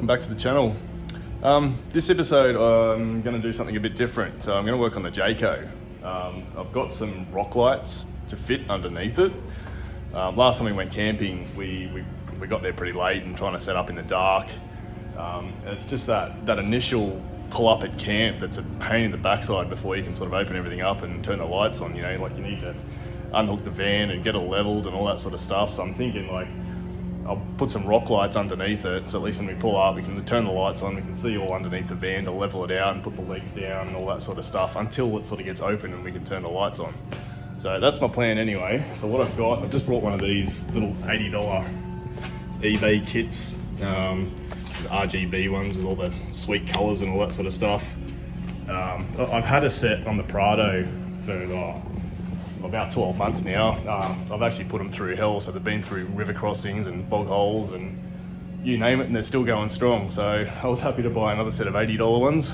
welcome back to the channel. This episode I'm going to do something a bit different. So I'm going to work on the Jayco. I've got some rock lights to fit underneath it. Last time we went camping, we got there pretty late and trying to set up in the dark. And it's just that initial pull up at camp that's a pain in the backside before you can sort of open everything up and turn the lights on. You know, like you need to unhook the van and get it leveled and all that sort of stuff. So I'm thinking like I'll put some rock lights underneath it, so at least when we pull up we can turn the lights on, we can see all underneath the van to level it out and put the legs down and all that sort of stuff until it sort of gets open and we can turn the lights on. So that's my plan anyway. So what I've got, I've just brought one of these little $80 eBay kits, RGB ones with all the sweet colours and all that sort of stuff. I've had a set on the Prado for about 12 months now. I've actually put them through hell, so they've been through river crossings and bog holes and you name it, and they're still going strong. So I was happy to buy another set of $80 ones.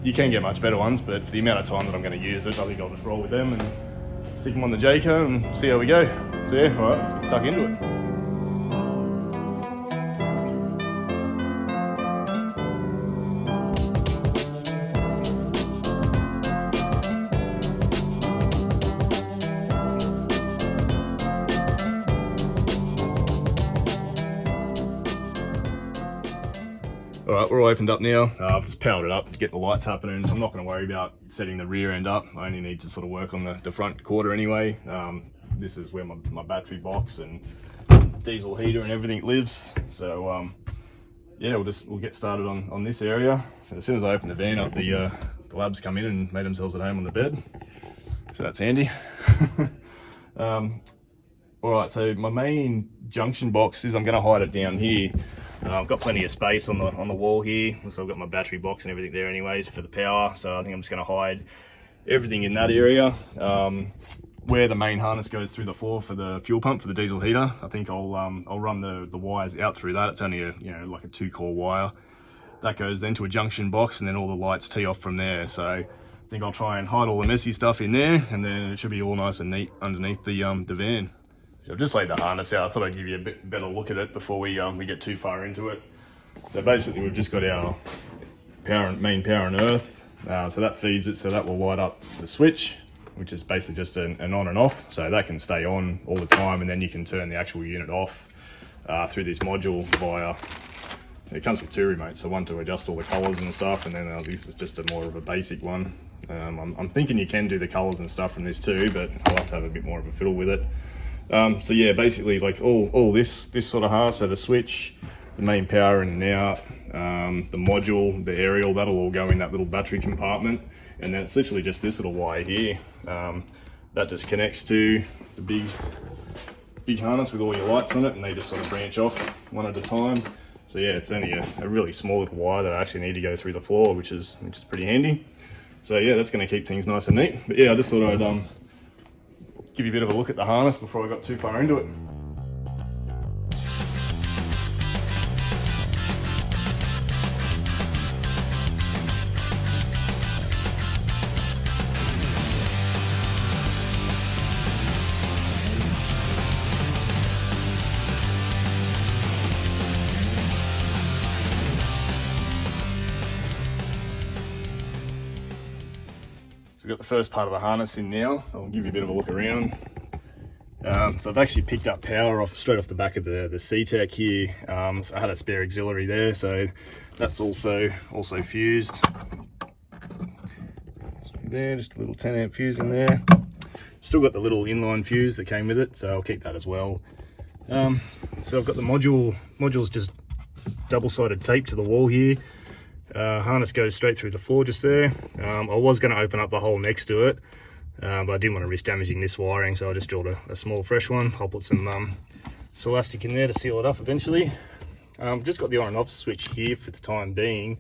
You can get much better ones, but for the amount of time that I'm going to use it, I think I'll just roll with them and stick them on the Jayco and see how we go. So yeah, alright, let's get stuck into it. Alright, we're all opened up now. I've just powered it up to get the lights happening. I'm not going to worry about setting the rear end up. I only need to sort of work on the front quarter anyway. This is where my battery box and diesel heater and everything lives. So yeah, we'll get started on this area. So as soon as I open the van up, the labs come in and made themselves at home on the bed. So that's handy. Alright, so my main junction box is I'm going to hide it down here. I've got plenty of space on the wall here, so I've got my battery box and everything there anyways for the power. So I think I'm just going to hide everything in that area. Where the main harness goes through the floor for the fuel pump for the diesel heater, I think I'll run the wires out through that. It's only a like a 2-core wire that goes then to a junction box, and then all the lights tee off from there. So I think I'll try and hide all the messy stuff in there, and then it should be all nice and neat underneath the van. I've just laid the harness out. I thought I'd give you a bit better look at it before we get too far into it. So basically we've just got our main power and earth. So that feeds it, so that will light up the switch, which is basically just an on and off. So that can stay on all the time, and then you can turn the actual unit off through this module via, it comes with 2 remotes, so one to adjust all the colors and stuff, and then this is just more of a basic one. I'm thinking you can do the colors and stuff from this too, but I'll have to have a bit more of a fiddle with it. So yeah, basically like all this sort of half, so the switch, the main power in and out, the module, the aerial, that'll all go in that little battery compartment, and then it's literally just this little wire here that just connects to the big harness with all your lights on it, and they just sort of branch off one at a time. So yeah, it's only a really small little wire that I actually need to go through the floor, which is pretty handy. So yeah, that's going to keep things nice and neat. But yeah, I just thought I'd give you a bit of a look at the harness before I got too far into it. We've got the first part of the harness in now. I'll give you a bit of a look around. So I've actually picked up power straight off the back of the C-Tech here. So I had a spare auxiliary there, so that's also fused. There, just a little 10 amp fuse in there. Still got the little inline fuse that came with it, so I'll keep that as well. So I've got the module's just double-sided tape to the wall here. Harness goes straight through the floor just there. I was going to open up the hole next to it, but I didn't want to risk damaging this wiring, so I just drilled a small fresh one. I'll put some Celastic in there to seal it up eventually. Just got the on and off switch here for the time being.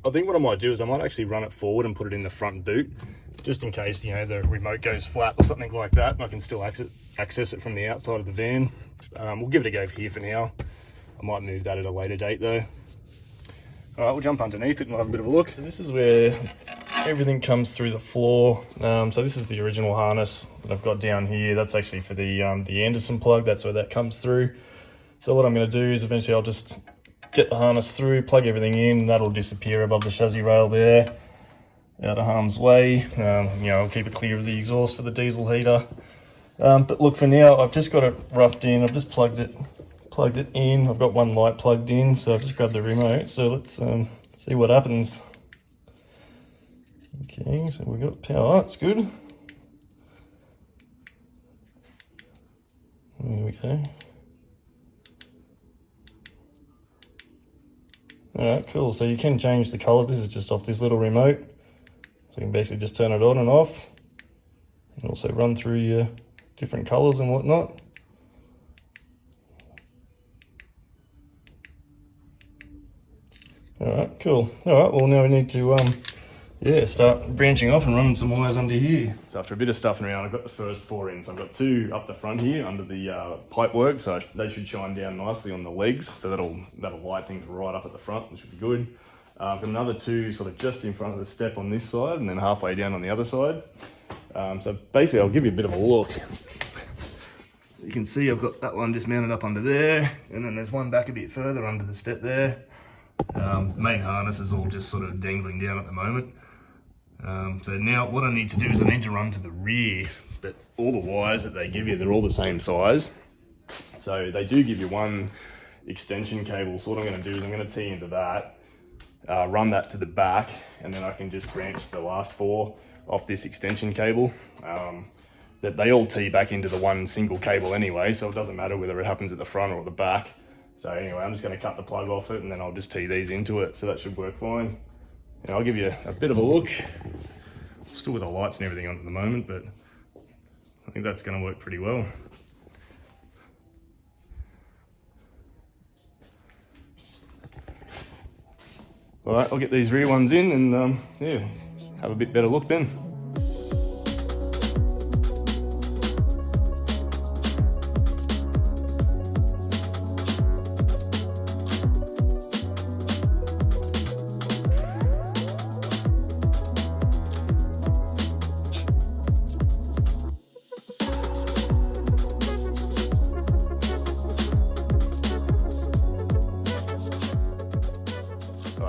I think what I might do is I might actually run it forward and put it in the front boot, just in case the remote goes flat or something like that, and I can still access it from the outside of the van. We'll give it a go here for now. I might move that at a later date though. Alright, we'll jump underneath it and we'll have a bit of a look. So this is where everything comes through the floor. So this is the original harness that I've got down here. That's actually for the Anderson plug. That's where that comes through. So what I'm going to do is eventually I'll just get the harness through, plug everything in, that'll disappear above the chassis rail there, out of harm's way. You know, I'll keep it clear of the exhaust for the diesel heater. But look, for now, I've just got it roughed in. I've just plugged it in. I've got one light plugged in, so I've just grabbed the remote. So let's see what happens. Okay, so we've got power, that's good. There we go. Alright, cool. So you can change the colour. This is just off this little remote. So you can basically just turn it on and off. And also run through your different colours and whatnot. Alright, cool. Alright, well now we need to start branching off and running some wires under here. So after a bit of stuffing around, I've got the first 4 in. So I've got 2 up the front here under the pipe work, so they should shine down nicely on the legs. So that'll light things right up at the front, which should be good. I've got another 2 sort of just in front of the step on this side, and then halfway down on the other side. So basically, I'll give you a bit of a look. You can see I've got that one just mounted up under there, and then there's one back a bit further under the step there. The main harness is all just sort of dangling down at the moment. So now what I need to do is I need to run to the rear, but all the wires that they give you, they're all the same size. So they do give you one extension cable. So what I'm going to do is I'm going to tee into that, run that to the back, and then I can just branch the last 4 off this extension cable. That they all tee back into the one single cable anyway, so it doesn't matter whether it happens at the front or at the back. So anyway, I'm just going to cut the plug off it, and then I'll just tee these into it, so that should work fine. And I'll give you a bit of a look. Still with the lights and everything on at the moment, but I think that's going to work pretty well. All right, I'll get these rear ones in and yeah, have a bit better look then.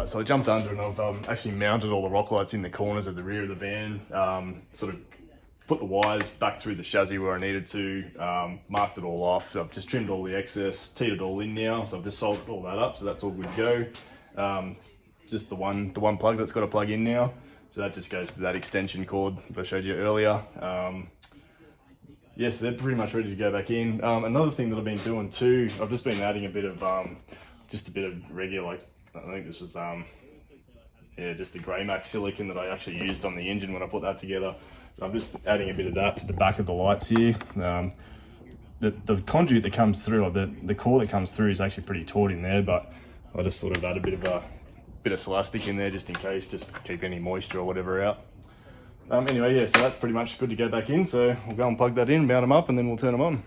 So I jumped under and I've actually mounted all the rock lights in the corners of the rear of the van, sort of put the wires back through the chassis where I needed to, marked it all off. So I've just trimmed all the excess, teed it all in now, so I've just soldered all that up, so that's all good to go. Just the one plug that's got to plug in now, so that just goes to that extension cord that I showed you earlier. Yes, they're pretty much ready to go back in. Another thing that I've been doing too, I've just been adding a bit of, just a bit of regular, like, I think this was, just the grey max silicon that I actually used on the engine when I put that together. So I'm just adding a bit of that to the back of the lights here. The conduit that comes through, or the core that comes through, is actually pretty taut in there, but I just sort of add a bit of Celastic in there just in case, just to keep any moisture or whatever out. Anyway, yeah, so that's pretty much good to go back in. So we'll go and plug that in, mount them up, and then we'll turn them on.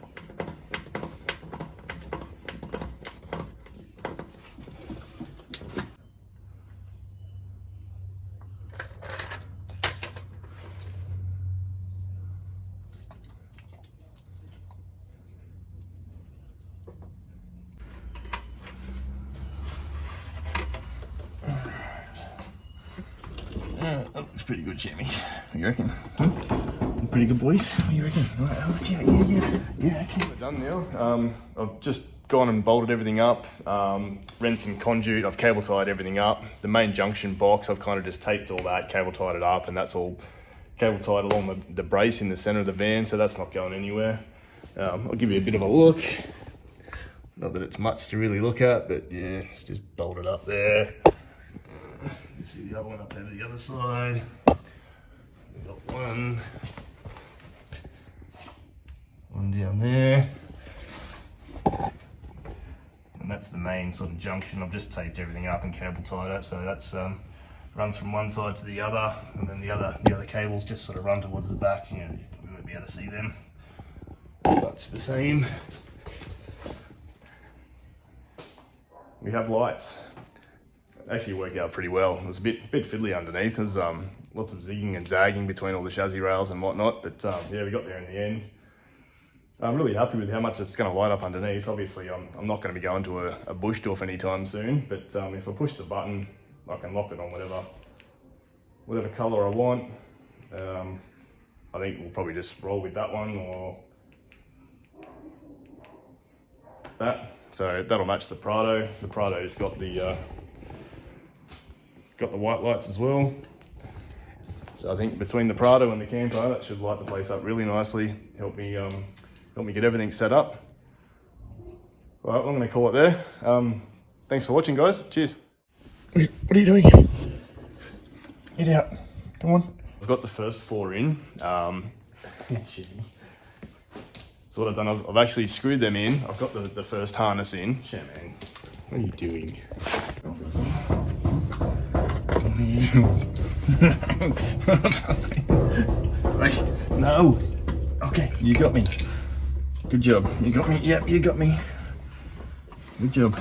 That looks pretty good, Jimmy. What do you reckon? Huh? Pretty good, boys. What do you reckon? Right, yeah, okay. We're done now. I've just gone and bolted everything up, ran some conduit, I've cable tied everything up. The main junction box, I've kind of just taped all that, cable tied it up, and that's all cable tied along the brace in the center of the van, so that's not going anywhere. I'll give you a bit of a look. Not that it's much to really look at, but yeah, it's just bolted up there. You see the other one up over the other side. We've got one down there. And that's the main sort of junction. I've just taped everything up and cable tied it, so that's runs from one side to the other, and then the other cables just sort of run towards the back. You know, we won't be able to see them. That's the same. We have lights. Actually worked out pretty well. It was a bit fiddly underneath. There's lots of zigging and zagging between all the chassis rails and whatnot, but yeah, we got there in the end. I'm really happy with how much it's going to light up underneath. Obviously, I'm not going to be going to a bush doof anytime soon, but if I push the button, I can lock it on whatever colour I want. I think we'll probably just roll with that one or that. So that'll match the Prado. The Prado's got the white lights as well. So I think between the Prado and the camper, that should light the place up really nicely. Help me get everything set up. All right, I'm going to call it there. Thanks for watching, guys. Cheers. What are you doing? Get out. Come on. I've got the first 4 in. So what I've done, I've actually screwed them in. I've got the first harness in. Shit, man. What are you doing? No. Okay, you got me. Good job. You got me. Yep, you got me. Good job.